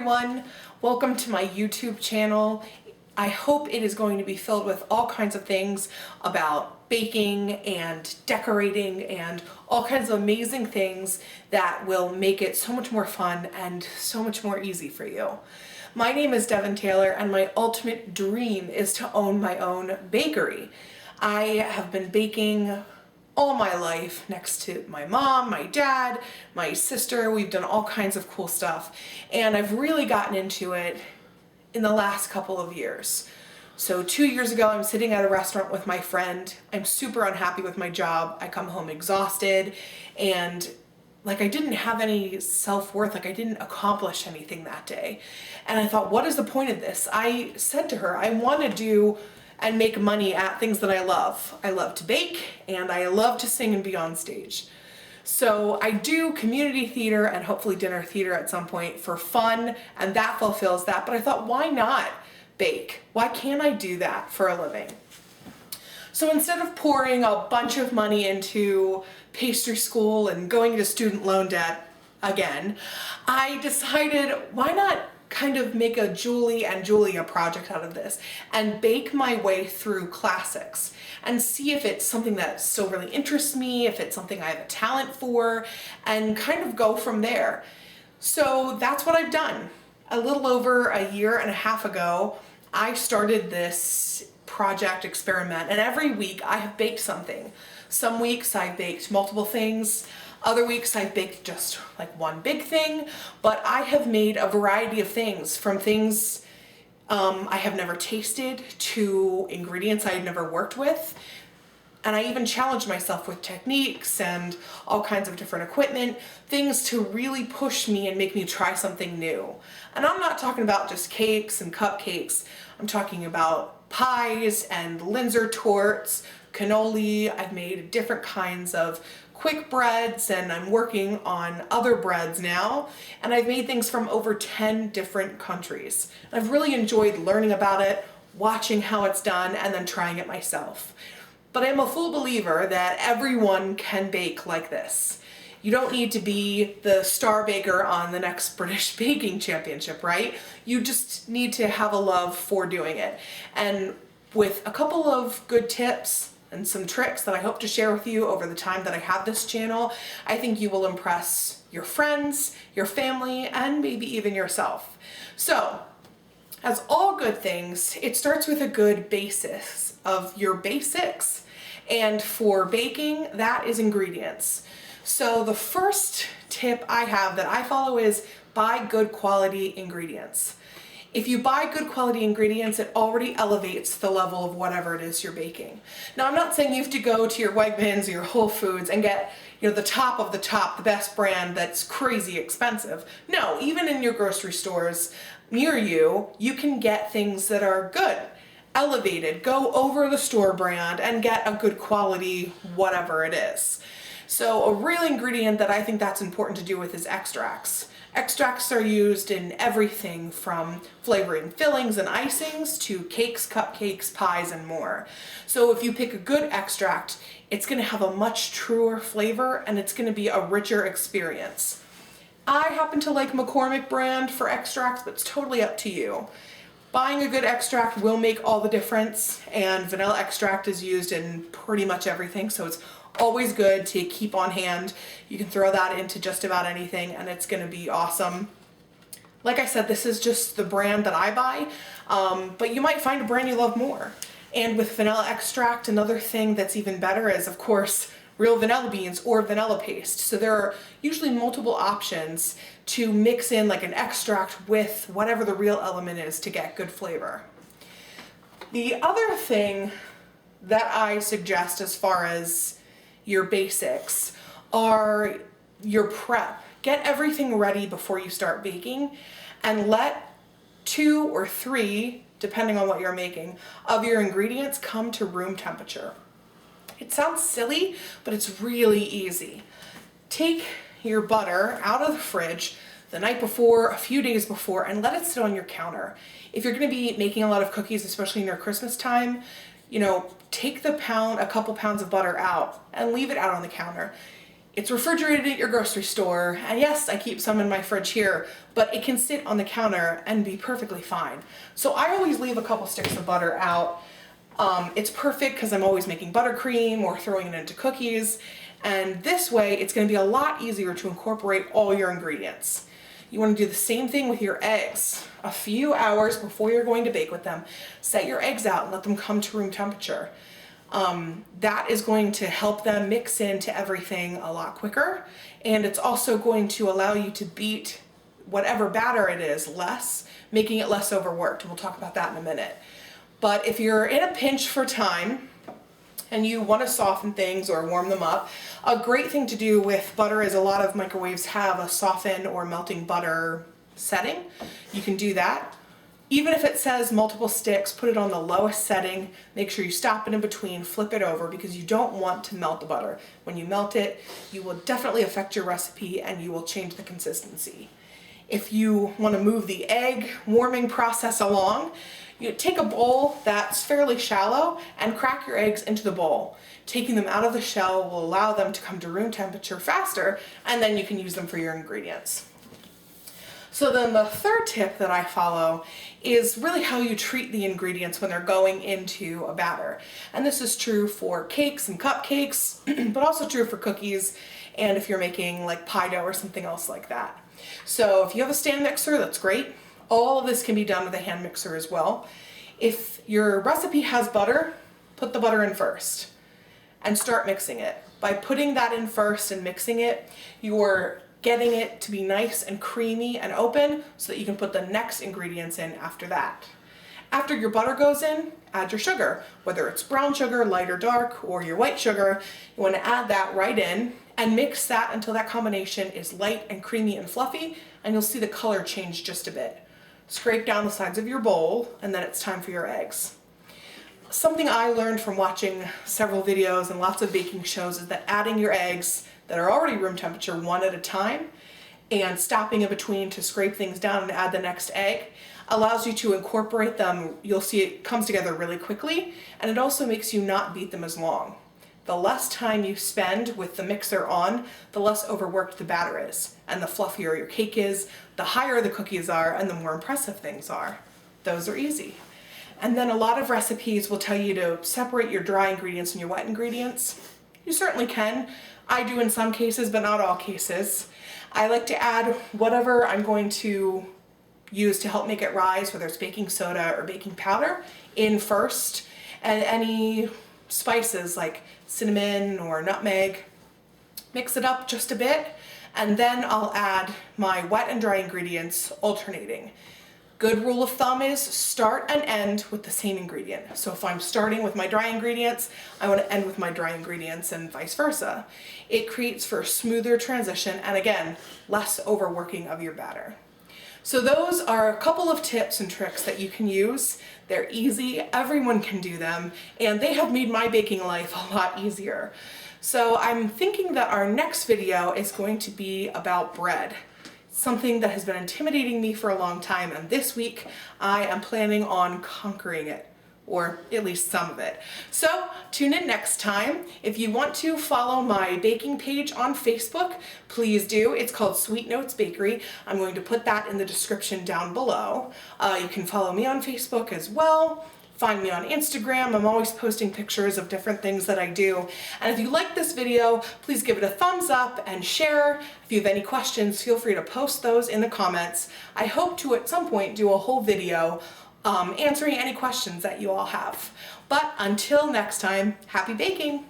Everyone, welcome to my YouTube channel. I hope it is going to be filled with all kinds of things about baking and decorating and all kinds of amazing things that will make it so much more fun and so much more easy for you. My name is Devin Taylor and my ultimate dream is to own my own bakery. I have been baking all my life next to my mom, my dad, my sister. We've done all kinds of cool stuff, and I've really gotten into it in the last couple of years. So 2 years ago, I'm sitting at a restaurant with my friend. I'm super unhappy with my job. I come home exhausted and I didn't have any self-worth, I didn't accomplish anything that day. And I thought, what is the point of this? I said to her, I want to do and make money at things that I love. I love to bake and I love to sing and be on stage. So I do community theater and hopefully dinner theater at some point for fun, and that fulfills that. But I thought, why not bake? Why can't I do that for a living? So instead of pouring a bunch of money into pastry school and going into student loan debt again, I decided, why not kind of make a Julie and Julia project out of this and bake my way through classics and see if it's something that still really interests me, if it's something I have a talent for, and kind of go from there. So that's what I've done. A little over a year and a half ago, I started this project experiment, and every week I have baked something. Some weeks I baked multiple things. Other weeks I've baked just one big thing, but I have made a variety of things, from things I have never tasted to ingredients I had never worked with. And I even challenged myself with techniques and all kinds of different equipment, things to really push me and make me try something new. And I'm not talking about just cakes and cupcakes. I'm talking about pies and Linzer torts, cannoli. I've made different kinds of quick breads, and I'm working on other breads now, and I've made things from over 10 different countries. I've really enjoyed learning about it, watching how it's done, and then trying it myself. But I'm a full believer that everyone can bake like this. You don't need to be the star baker on the next British Baking Championship, right? You just need to have a love for doing it. And with a couple of good tips and some tricks that I hope to share with you over the time that I have this channel, I think you will impress your friends, your family, and maybe even yourself. So, as all good things, it starts with a good basis of your basics. And for baking, that is ingredients. So the first tip I have that I follow is buy good quality ingredients. If you buy good quality ingredients, it already elevates the level of whatever it is you're baking. Now, I'm not saying you have to go to your Wegmans or your Whole Foods and get, the top of the top, the best brand that's crazy expensive. No, even in your grocery stores near you, you can get things that are good, elevated. Go over the store brand and get a good quality whatever it is. So a real ingredient that I think that's important to do with is extracts. Extracts are used in everything from flavoring fillings and icings to cakes, cupcakes, pies, and more. So if you pick a good extract, it's going to have a much truer flavor and it's going to be a richer experience. I happen to like McCormick brand for extracts, but it's totally up to you. Buying a good extract will make all the difference, and vanilla extract is used in pretty much everything, so it's always good to keep on hand. You can throw that into just about anything and it's going to be awesome. Like I said, this is just the brand that I buy, but you might find a brand you love more. And with vanilla extract, another thing that's even better is, of course, real vanilla beans or vanilla paste. So there are usually multiple options to mix in an extract with whatever the real element is to get good flavor. The other thing that I suggest as far as your basics are your prep. Get everything ready before you start baking, and let 2 or 3, depending on what you're making, of your ingredients come to room temperature. It sounds silly, but it's really easy. Take your butter out of the fridge the night before, a few days before, and let it sit on your counter. If you're going to be making a lot of cookies, especially near Christmas time, take a couple pounds of butter out and leave it out on the counter. It's refrigerated at your grocery store, and yes, I keep some in my fridge here, but it can sit on the counter and be perfectly fine. So I always leave a couple sticks of butter out. It's perfect because I'm always making buttercream or throwing it into cookies, and this way it's going to be a lot easier to incorporate all your ingredients. You want to do the same thing with your eggs. A few hours before you're going to bake with them, set your eggs out and let them come to room temperature. That is going to help them mix into everything a lot quicker, and it's also going to allow you to beat whatever batter it is less, making it less overworked. We'll talk about that in a minute. But if you're in a pinch for time and you want to soften things or warm them up, a great thing to do with butter is a lot of microwaves have a soften or melting butter setting. You can do that. Even if it says multiple sticks, put it on the lowest setting. Make sure you stop it in between, flip it over, because you don't want to melt the butter. When you melt it, you will definitely affect your recipe and you will change the consistency. If you want to move the egg warming process along, you take a bowl that's fairly shallow and crack your eggs into the bowl. Taking them out of the shell will allow them to come to room temperature faster, and then you can use them for your ingredients. So then the third tip that I follow is really how you treat the ingredients when they're going into a batter. And this is true for cakes and cupcakes, but also true for cookies and if you're making like pie dough or something else like that. So if you have a stand mixer, that's great. All of this can be done with a hand mixer as well. If your recipe has butter, put the butter in first and start mixing it. By putting that in first and mixing it, you're getting it to be nice and creamy and open so that you can put the next ingredients in after that. After your butter goes in, add your sugar, whether it's brown sugar, light or dark, or your white sugar. You want to add that right in and mix that until that combination is light and creamy and fluffy, and you'll see the color change just a bit. Scrape down the sides of your bowl, and then it's time for your eggs. Something I learned from watching several videos and lots of baking shows is that adding your eggs that are already room temperature one at a time and stopping in between to scrape things down and add the next egg allows you to incorporate them. You'll see it comes together really quickly, and it also makes you not beat them as long. The less time you spend with the mixer on, the less overworked the batter is, and the fluffier your cake is, the higher the cookies are, and the more impressive things are. Those are easy. And then a lot of recipes will tell you to separate your dry ingredients and your wet ingredients. You certainly can. I do in some cases, but not all cases. I like to add whatever I'm going to use to help make it rise, whether it's baking soda or baking powder, in first, and any spices like cinnamon or nutmeg. Mix it up just a bit, and then I'll add my wet and dry ingredients alternating. Good rule of thumb is start and end with the same ingredient. So if I'm starting with my dry ingredients, I want to end with my dry ingredients and vice versa. It creates for a smoother transition and again, less overworking of your batter. So those are a couple of tips and tricks that you can use. They're easy, everyone can do them, and they have made my baking life a lot easier. So I'm thinking that our next video is going to be about bread. Something that has been intimidating me for a long time, and this week I am planning on conquering it, or at least some of it. So tune in next time. If you want to follow my baking page on Facebook, please do. It's called Sweet Notes Bakery. I'm going to put that in the description down below. You can follow me on Facebook as well. Find me on Instagram. I'm always posting pictures of different things that I do. And if you like this video, please give it a thumbs up and share. If you have any questions, feel free to post those in the comments. I hope to at some point do a whole video answering any questions that you all have. But until next time, happy baking!